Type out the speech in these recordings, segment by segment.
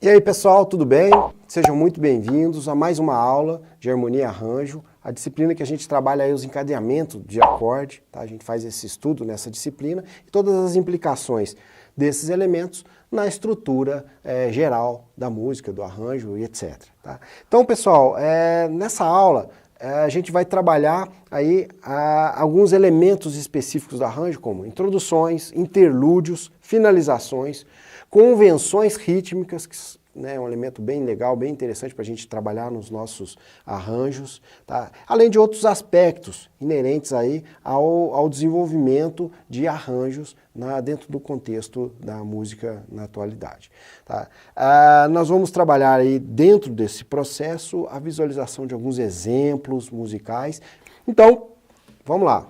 E aí pessoal, tudo bem? Sejam muito bem-vindos a mais uma aula de harmonia e arranjo, a disciplina que a gente trabalha aí os encadeamentos de acorde, tá? A gente faz esse estudo nessa disciplina e todas as implicações desses elementos na estrutura geral da música, do arranjo e etc. Tá? Então pessoal, nessa aula a gente vai trabalhar aí alguns elementos específicos do arranjo, como introduções, interlúdios, finalizações, convenções rítmicas, que é um elemento bem legal, bem interessante para a gente trabalhar nos nossos arranjos, tá? Além de outros aspectos inerentes aí ao desenvolvimento de arranjos dentro do contexto da música na atualidade. Tá? Nós vamos trabalhar aí dentro desse processo a visualização de alguns exemplos musicais. Então, vamos lá.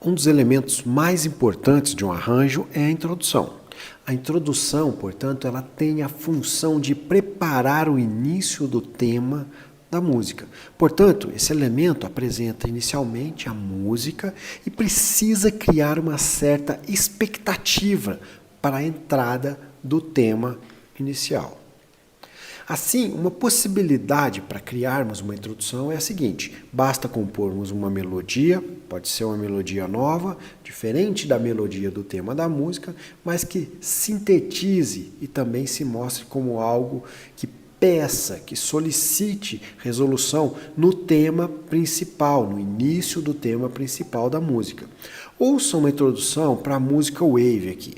Um dos elementos mais importantes de um arranjo é a introdução. A introdução, portanto, ela tem a função de preparar o início do tema da música. Portanto, esse elemento apresenta inicialmente a música e precisa criar uma certa expectativa para a entrada do tema inicial. Assim, uma possibilidade para criarmos uma introdução é a seguinte: basta compormos uma melodia, pode ser uma melodia nova, diferente da melodia do tema da música, mas que sintetize e também se mostre como algo que peça, que solicite resolução no tema principal, no início do tema principal da música. Ouça uma introdução para a música Wave aqui.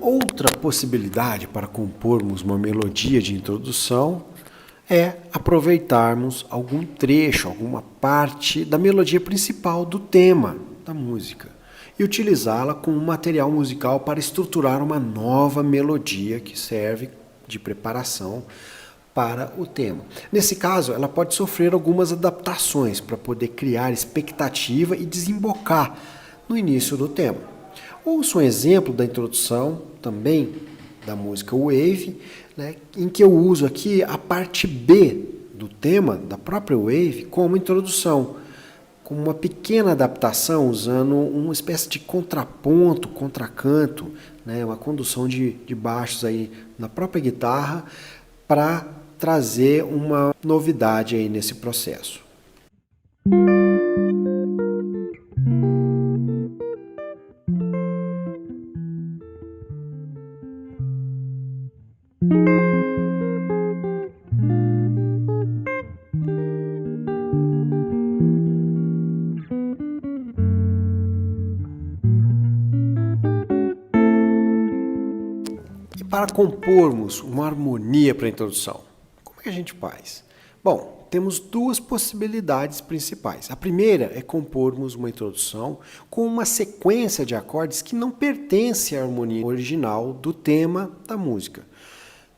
Outra possibilidade para compormos uma melodia de introdução é aproveitarmos algum trecho, alguma parte da melodia principal do tema da música e utilizá-la como material musical para estruturar uma nova melodia que serve de preparação para o tema. Nesse caso, ela pode sofrer algumas adaptações para poder criar expectativa e desembocar no início do tema. Ouça um exemplo da introdução também da música Wave, né, em que eu uso aqui a parte B do tema da própria Wave como introdução, com uma pequena adaptação usando uma espécie de contraponto, contracanto, né, uma condução de baixos aí na própria guitarra para trazer uma novidade aí nesse processo. E para compormos uma harmonia para a introdução, como é que a gente faz? Bom, temos duas possibilidades principais. A primeira é compormos uma introdução com uma sequência de acordes que não pertence à harmonia original do tema da música.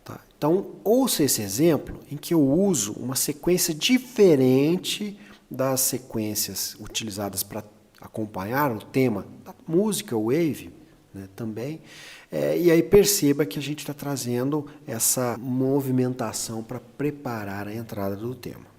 Tá? Então, ouça esse exemplo em que eu uso uma sequência diferente das sequências utilizadas para acompanhar o tema da música Wave, né, também. E aí perceba que a gente está trazendo essa movimentação para preparar a entrada do tema.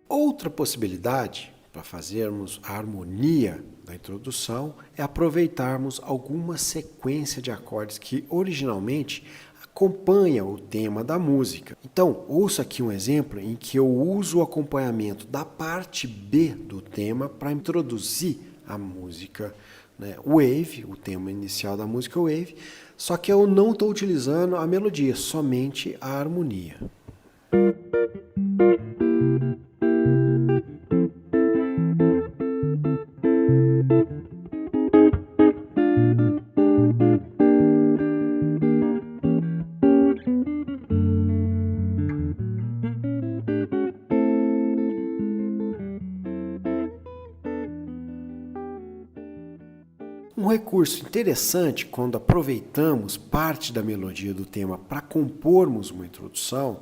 Outra possibilidade para fazermos a harmonia da introdução é aproveitarmos alguma sequência de acordes que originalmente acompanha o tema da música. Então, ouça aqui um exemplo em que eu uso o acompanhamento da parte B do tema para introduzir a música, né, Wave, o tema inicial da música Wave, só que eu não estou utilizando a melodia, somente a harmonia. Um recurso interessante quando aproveitamos parte da melodia do tema para compormos uma introdução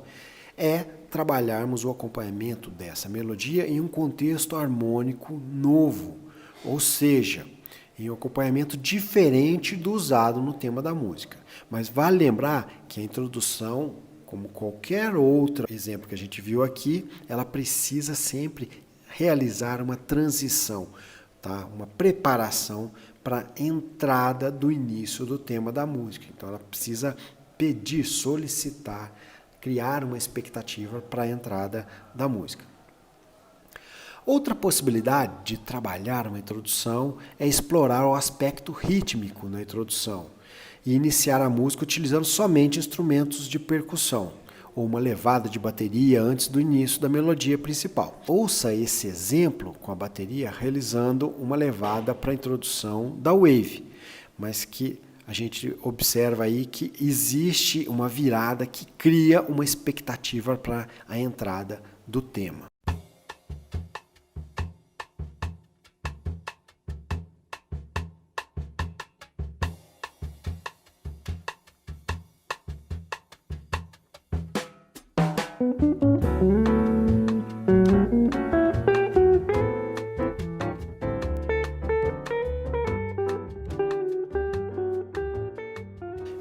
é trabalharmos o acompanhamento dessa melodia em um contexto harmônico novo, ou seja, em um acompanhamento diferente do usado no tema da música. Mas vale lembrar que a introdução, como qualquer outro exemplo que a gente viu aqui, ela precisa sempre realizar uma transição, tá? Uma preparação para a entrada do início do tema da música. Então ela precisa pedir, solicitar, criar uma expectativa para a entrada da música. Outra possibilidade de trabalhar uma introdução é explorar o aspecto rítmico na introdução e iniciar a música utilizando somente instrumentos de percussão ou uma levada de bateria antes do início da melodia principal. Ouça esse exemplo com a bateria realizando uma levada para a introdução da wave, mas que a gente observa aí que existe uma virada que cria uma expectativa para a entrada do tema.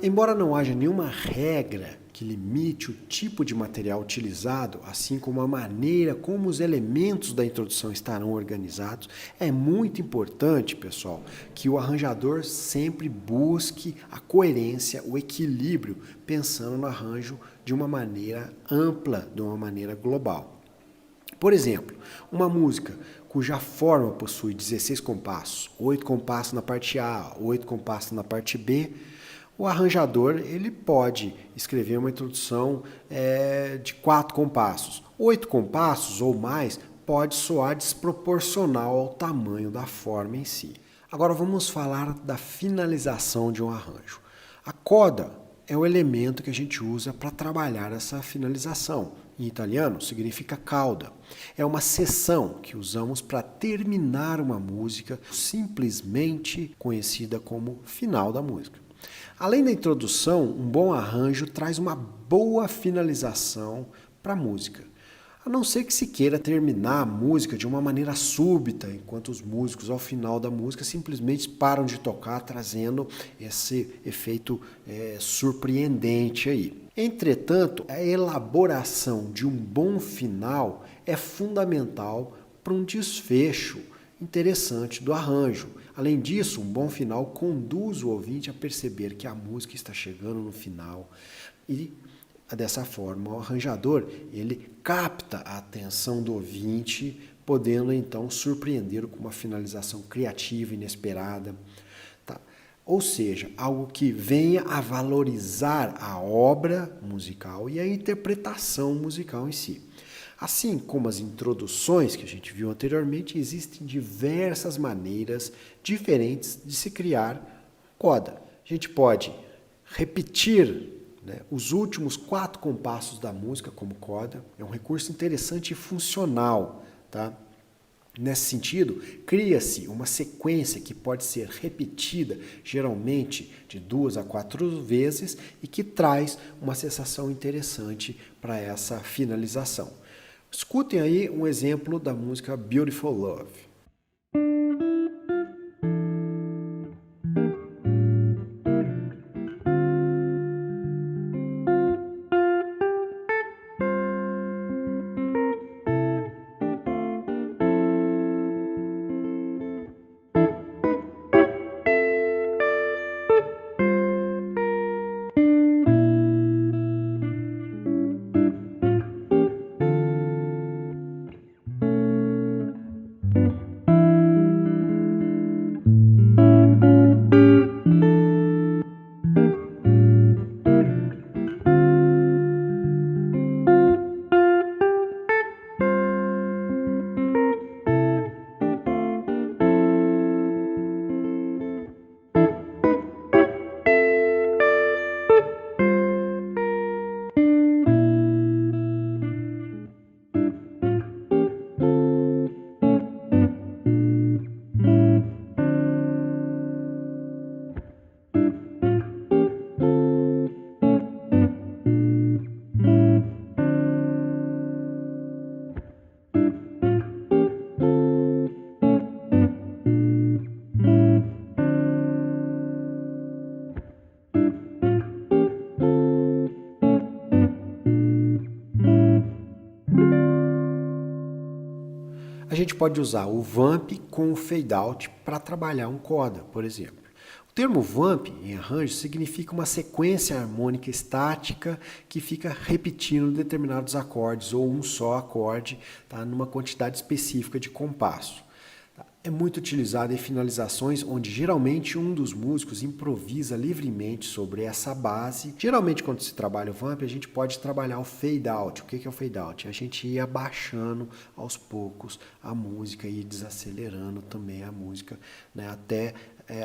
Embora não haja nenhuma regra que limite o tipo de material utilizado, assim como a maneira como os elementos da introdução estarão organizados, é muito importante, pessoal, que o arranjador sempre busque a coerência, o equilíbrio, pensando no arranjo de uma maneira ampla, de uma maneira global. Por exemplo, uma música cuja forma possui 16 compassos, 8 compassos na parte A, 8 compassos na parte B, o arranjador ele pode escrever uma introdução de 4 compassos. 8 compassos ou mais pode soar desproporcional ao tamanho da forma em si. Agora vamos falar da finalização de um arranjo. A coda é o elemento que a gente usa para trabalhar essa finalização. Em italiano significa cauda. É uma seção que usamos para terminar uma música, simplesmente conhecida como final da música. Além da introdução, um bom arranjo traz uma boa finalização para a música. A não ser que se queira terminar a música de uma maneira súbita, enquanto os músicos, ao final da música, simplesmente param de tocar, trazendo esse efeito surpreendente aí. Entretanto, a elaboração de um bom final é fundamental para um desfecho interessante do arranjo. Além disso, um bom final conduz o ouvinte a perceber que a música está chegando no final e, dessa forma, o arranjador ele capta a atenção do ouvinte, podendo então surpreender com uma finalização criativa, inesperada. Tá? Ou seja, algo que venha a valorizar a obra musical e a interpretação musical em si. Assim como as introduções que a gente viu anteriormente, existem diversas maneiras diferentes de se criar coda. A gente pode repetir os últimos 4 compassos da música como coda. É um recurso interessante e funcional. Tá? Nesse sentido, cria-se uma sequência que pode ser repetida, geralmente de 2 a 4 vezes, e que traz uma sensação interessante para essa finalização. Escutem aí um exemplo da música Beautiful Love. A gente pode usar o vamp com o fade out para trabalhar um coda, por exemplo. O termo vamp em arranjo significa uma sequência harmônica estática que fica repetindo determinados acordes ou um só acorde, tá, numa quantidade específica de compasso. É muito utilizado em finalizações onde geralmente um dos músicos improvisa livremente sobre essa base. Geralmente quando se trabalha o vamp, a gente pode trabalhar o fade out. O que é o fade out? A gente ir abaixando aos poucos a música e desacelerando também a música, né, até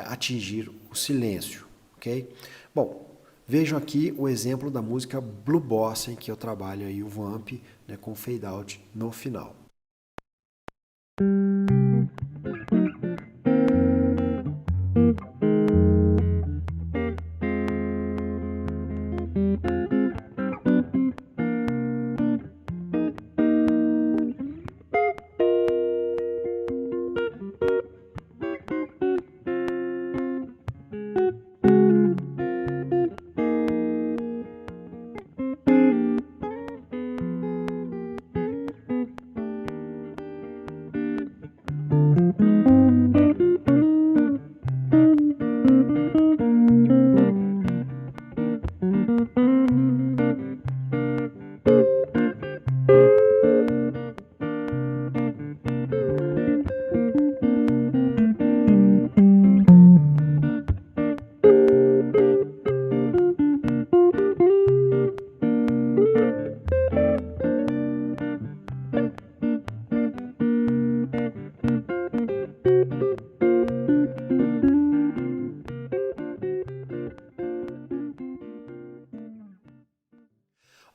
atingir o silêncio, ok? Bom, vejam aqui o exemplo da música Blue Bossa, em que eu trabalho aí o vamp, né, com fade out no final.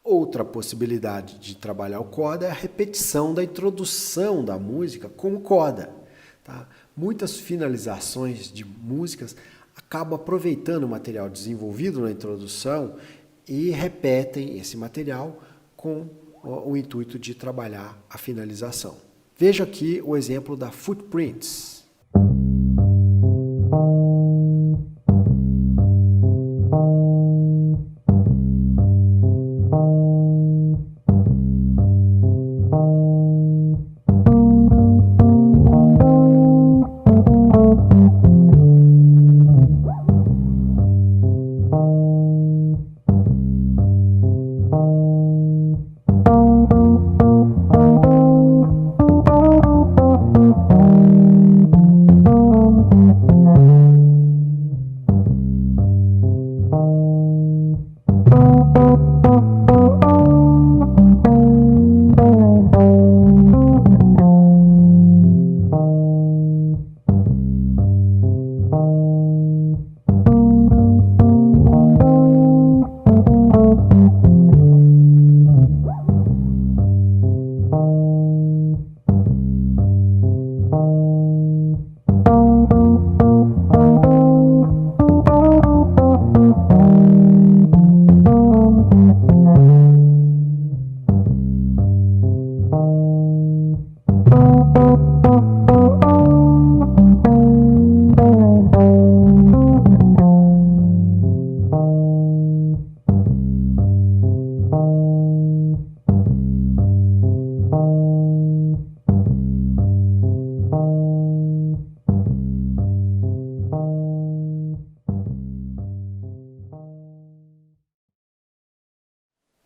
Outra possibilidade de trabalhar o coda é a repetição da introdução da música com o coda. Tá? Muitas finalizações de músicas acabam aproveitando o material desenvolvido na introdução e repetem esse material com o intuito de trabalhar a finalização. Veja aqui o exemplo da Footprints.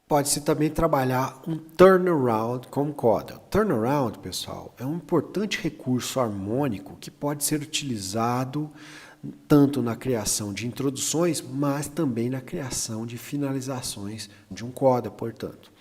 Pode-se também trabalhar um turnaround com coda. O turnaround, pessoal, é um importante recurso harmônico que pode ser utilizado tanto na criação de introduções, mas também na criação de finalizações de um coda, portanto.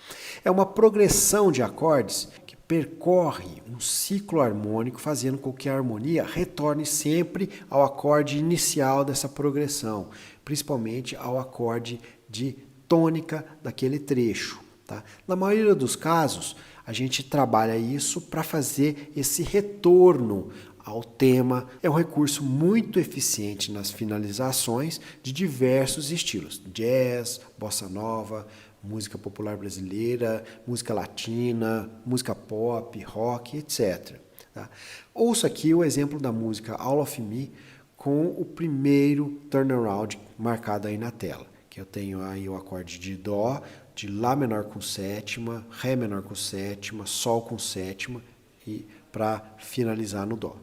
É uma progressão de acordes que percorre um ciclo harmônico, fazendo com que a harmonia retorne sempre ao acorde inicial dessa progressão, principalmente ao acorde de tônica daquele trecho. Tá? Na maioria dos casos, a gente trabalha isso para fazer esse retorno ao tema. É um recurso muito eficiente nas finalizações de diversos estilos: jazz, bossa nova, música popular brasileira, música latina, música pop, rock, etc. Tá? Ouça aqui o exemplo da música All of Me com o primeiro turnaround marcado aí na tela, que eu tenho aí o acorde de Dó, de Lá menor com sétima, Ré menor com sétima, Sol com sétima e para finalizar no Dó.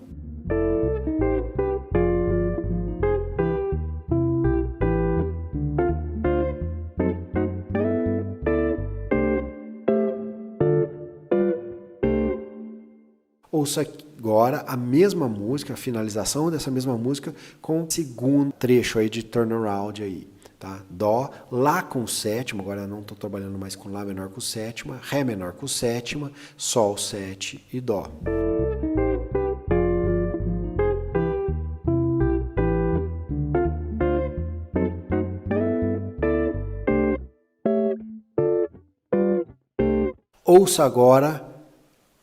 Ouça agora a mesma música, a finalização dessa mesma música com o segundo trecho aí de turnaround aí, tá? Dó, Lá com sétima, agora eu não estou trabalhando mais com Lá menor com sétima, Ré menor com sétima, Sol 7 e Dó. Ouça agora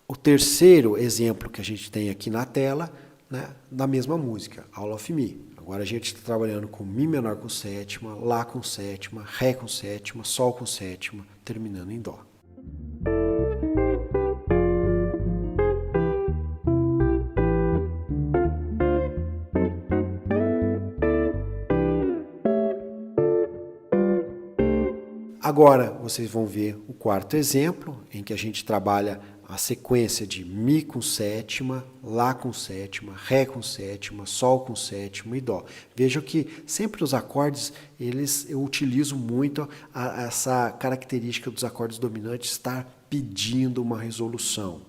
o terceiro exemplo que a gente tem aqui na tela, né, da mesma música, All of Me. Agora a gente está trabalhando com Mi menor com sétima, Lá com sétima, Ré com sétima, Sol com sétima, terminando em Dó. Agora vocês vão ver o quarto exemplo, em que a gente trabalha a sequência de Mi com sétima, Lá com sétima, Ré com sétima, Sol com sétima e Dó. Vejam que sempre os acordes, eu utilizo muito essa característica dos acordes dominantes estar pedindo uma resolução.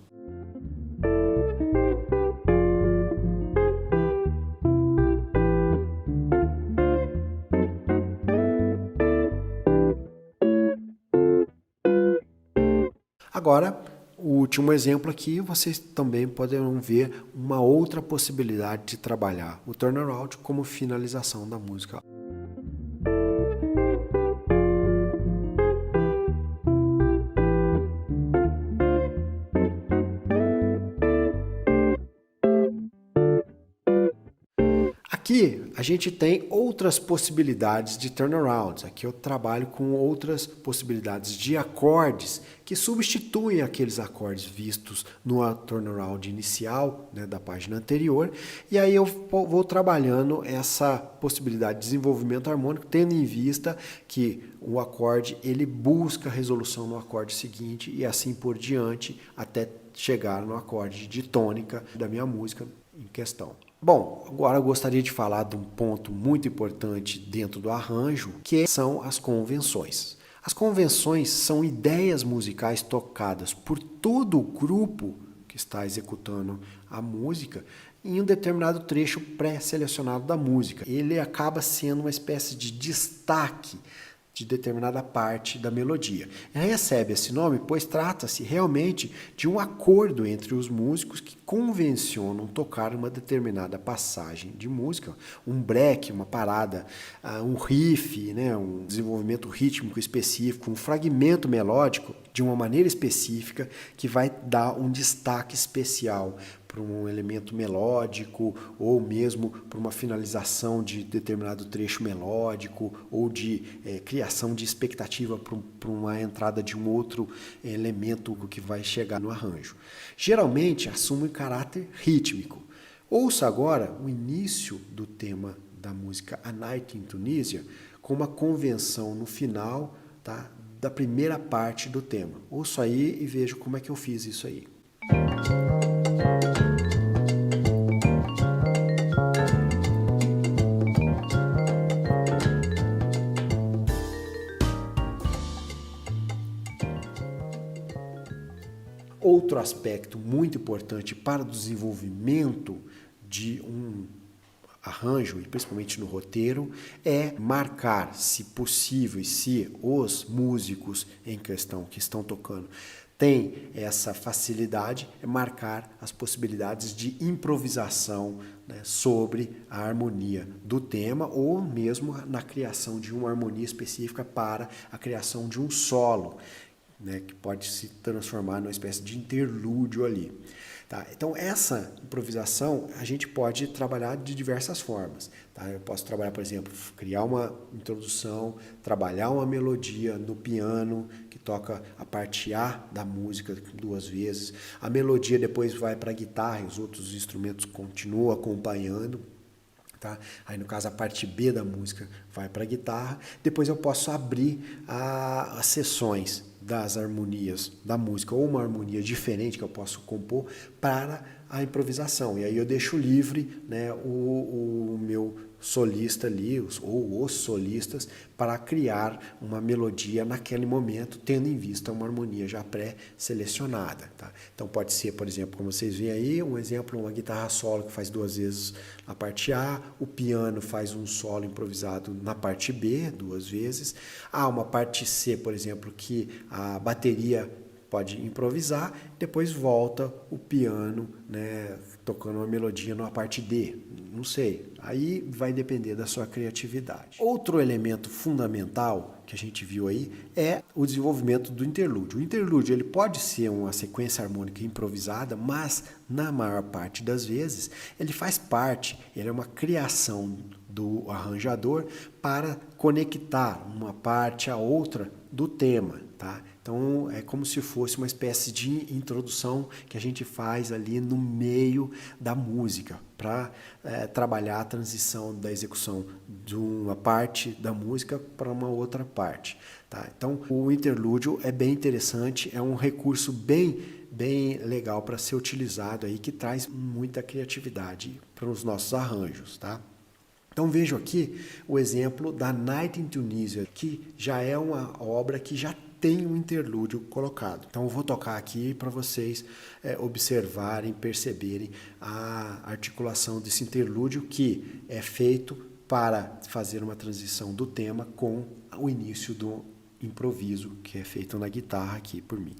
Agora, o último exemplo aqui, vocês também poderão ver uma outra possibilidade de trabalhar o turnaround como finalização da música. Aqui a gente tem outras possibilidades de turnarounds. Aqui eu trabalho com outras possibilidades de acordes que substituem aqueles acordes vistos no turnaround inicial, né, da página anterior. E aí eu vou trabalhando essa possibilidade de desenvolvimento harmônico, tendo em vista que o acorde ele busca resolução no acorde seguinte e assim por diante até chegar no acorde de tônica da minha música em questão. Bom, agora eu gostaria de falar de um ponto muito importante dentro do arranjo, que são as convenções. As convenções são ideias musicais tocadas por todo o grupo que está executando a música em um determinado trecho pré-selecionado da música. Ele acaba sendo uma espécie de destaque de determinada parte da melodia. Recebe esse nome pois trata-se realmente de um acordo entre os músicos que convencionam tocar uma determinada passagem de música, um break, uma parada, um riff, né, um desenvolvimento rítmico específico, um fragmento melódico de uma maneira específica que vai dar um destaque especial para um elemento melódico ou mesmo para uma finalização de determinado trecho melódico ou de criação de expectativa para uma entrada de um outro elemento que vai chegar no arranjo. Geralmente assume um caráter rítmico. Ouça agora o início do tema da música A Night in Tunisia com uma convenção no final, tá, da primeira parte do tema. Ouça aí e veja como é que eu fiz isso aí. Outro aspecto muito importante para o desenvolvimento de um arranjo, e principalmente no roteiro, é marcar, se possível, e se os músicos em questão que estão tocando têm essa facilidade, é marcar as possibilidades de improvisação, né, sobre a harmonia do tema ou mesmo na criação de uma harmonia específica para a criação de um solo, né, que pode se transformar numa espécie de interlúdio ali. Tá? Então, essa improvisação a gente pode trabalhar de diversas formas. Tá? Eu posso trabalhar, por exemplo, criar uma introdução, trabalhar uma melodia no piano, que toca a parte A da música 2 vezes. A melodia depois vai para a guitarra e os outros instrumentos continuam acompanhando. Tá? Aí, no caso, a parte B da música vai para a guitarra. Depois eu posso abrir as sessões das harmonias da música ou uma harmonia diferente que eu posso compor para a improvisação. E aí eu deixo livre, né, o meu solista ali, ou os solistas, para criar uma melodia naquele momento, tendo em vista uma harmonia já pré-selecionada. Tá? Então pode ser, por exemplo, como vocês veem aí, um exemplo, uma guitarra solo que faz 2 vezes na parte A, o piano faz um solo improvisado na parte B, 2 vezes. Uma parte C, por exemplo, que a bateria pode improvisar, depois volta o piano, né, tocando uma melodia na parte D, não sei, aí vai depender da sua criatividade. Outro elemento fundamental que a gente viu aí é o desenvolvimento do interlúdio. O interlúdio ele pode ser uma sequência harmônica improvisada, mas na maior parte das vezes ele faz parte, ele é uma criação do arranjador para conectar uma parte à outra do tema, tá? Então é como se fosse uma espécie de introdução que a gente faz ali no meio da música para trabalhar a transição da execução de uma parte da música para uma outra parte, tá? Então o interlúdio é bem interessante, é um recurso bem legal para ser utilizado aí, que traz muita criatividade para os nossos arranjos, tá? Então vejo aqui o exemplo da Night in Tunisia, que já é uma obra que já tem um interlúdio colocado. Então eu vou tocar aqui para vocês observarem, perceberem a articulação desse interlúdio, que é feito para fazer uma transição do tema com o início do improviso, que é feito na guitarra aqui por mim.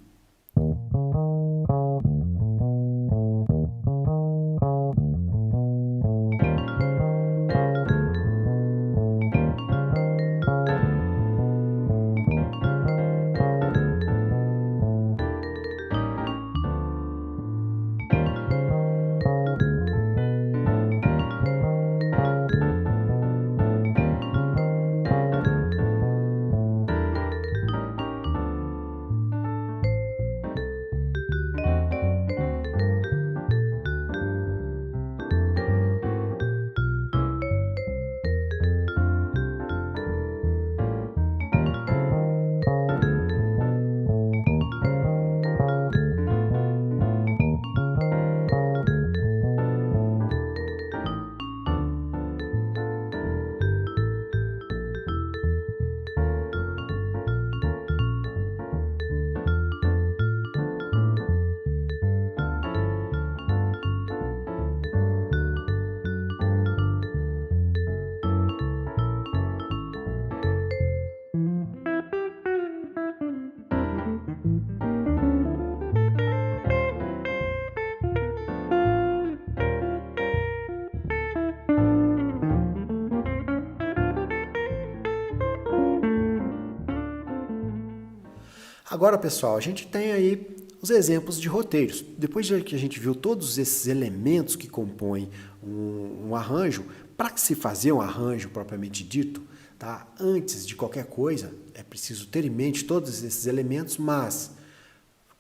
Agora, pessoal, a gente tem aí os exemplos de roteiros. Depois que a gente viu todos esses elementos que compõem um arranjo, para se fazer um arranjo propriamente dito, tá? Antes de qualquer coisa, é preciso ter em mente todos esses elementos, mas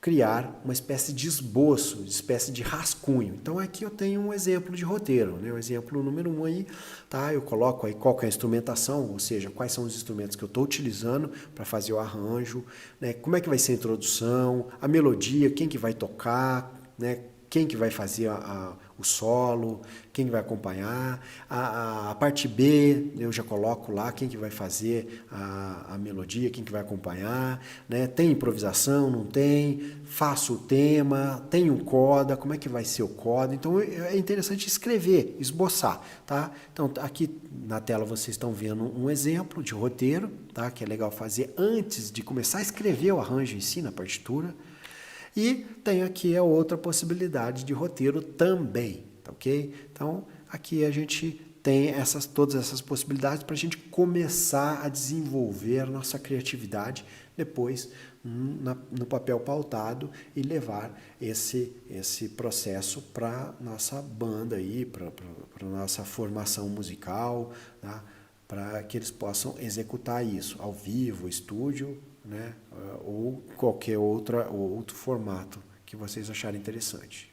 criar uma espécie de esboço, uma espécie de rascunho. Então aqui eu tenho um exemplo de roteiro, né? O exemplo número 1 aí, tá? Eu coloco aí qual que é a instrumentação, ou seja, quais são os instrumentos que eu estou utilizando para fazer o arranjo, né? Como é que vai ser a introdução, a melodia, quem que vai tocar, né? Quem que vai fazer o solo, quem que vai acompanhar, a parte B eu já coloco lá quem que vai fazer a melodia, quem que vai acompanhar, né? Tem improvisação, não tem, faço o tema, tem um coda, como é que vai ser o coda, então é interessante escrever, esboçar, tá? Então aqui na tela vocês estão vendo um exemplo de roteiro, tá? Que é legal fazer antes de começar a escrever o arranjo em si na partitura. E tem aqui a outra possibilidade de roteiro também, tá ok? Então, aqui a gente tem todas essas possibilidades para a gente começar a desenvolver a nossa criatividade depois no papel pautado e levar esse processo para nossa banda aí, para nossa formação musical, tá? Para que eles possam executar isso ao vivo, estúdio, né? Ou qualquer outro formato que vocês acharem interessante.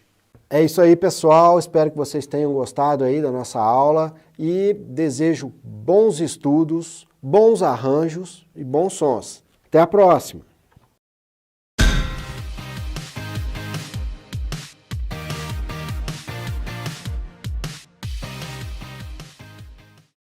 É isso aí, pessoal. Espero que vocês tenham gostado aí da nossa aula e desejo bons estudos, bons arranjos e bons sons. Até a próxima!